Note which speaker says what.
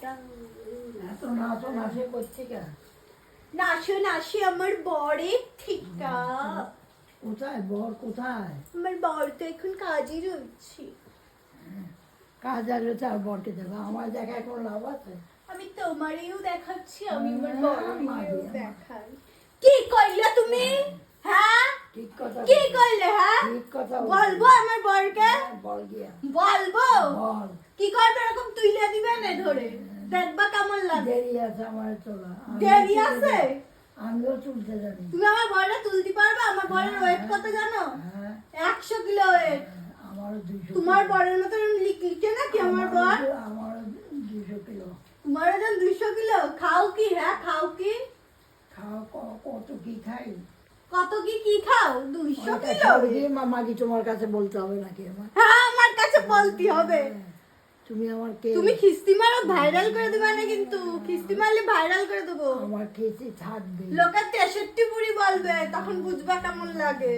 Speaker 1: এত নাচো নাচে করছে কেন?
Speaker 2: নাচো নাচি আমার বরের ঠিকা।
Speaker 1: কোথায় বর কোথায়?
Speaker 2: আমার বর তো এখন কাজই রয়েছে।
Speaker 1: কাজ আসবে তার বরকে দেবে, আমার দেখায় কোনো লাভ আছে?
Speaker 2: আমি তোমারেও দেখাচ্ছি, আমি আমার বরেরও
Speaker 1: মারিয়া।
Speaker 2: দেখাই। কি করলে তুমি? হ্যাঁ
Speaker 1: ঠিক কথা
Speaker 2: কি
Speaker 1: বলছি।
Speaker 2: করলে? হ্যাঁ
Speaker 1: ঠিক কথা
Speaker 2: বলবো আমার বরকে?
Speaker 1: বল গিয়া
Speaker 2: বলবো
Speaker 1: বল।
Speaker 2: কি করবে? এরকম তুইলে দিবে না ধরে, দেখবা কেমন লাগে।
Speaker 1: দেরি আছে আমার তোলা।
Speaker 2: দেরি আছে?
Speaker 1: আমিও তুলতে জানি।
Speaker 2: তুমি আমার বরটা তুলতে পারবে? আমার বরের ওয়েট কত জানো?
Speaker 1: হ্যাঁ
Speaker 2: 100 কিলো ওয়েট।
Speaker 1: আমারও 200।
Speaker 2: তোমার বরের মতো লিখছে নাকি আমার বর?
Speaker 1: আমারও 200 কিলো।
Speaker 2: তোমার ওজন 200 কিলো। খাও কি? হ্যাঁ খাও কি?
Speaker 1: খাওয়া কত কি খাই?
Speaker 2: কত কি কি খাও? 200 কিলো।
Speaker 1: মামাজি তোমার কাছে বলতে হবে নাকি আমার?
Speaker 2: হ্যাঁ আমার কাছে বলতে হবে।
Speaker 1: তুমি আমার কে?
Speaker 2: তুমি খিস্তি মারো, ভাইরাল করে দিবা না কিন্তু। খিস্তি মারলে ভাইরাল করে দেবো।
Speaker 1: আমার খেতে থাকবে।
Speaker 2: লোকের 63 বুড়ি বলবে, তখন বুঝবা কেমন লাগে।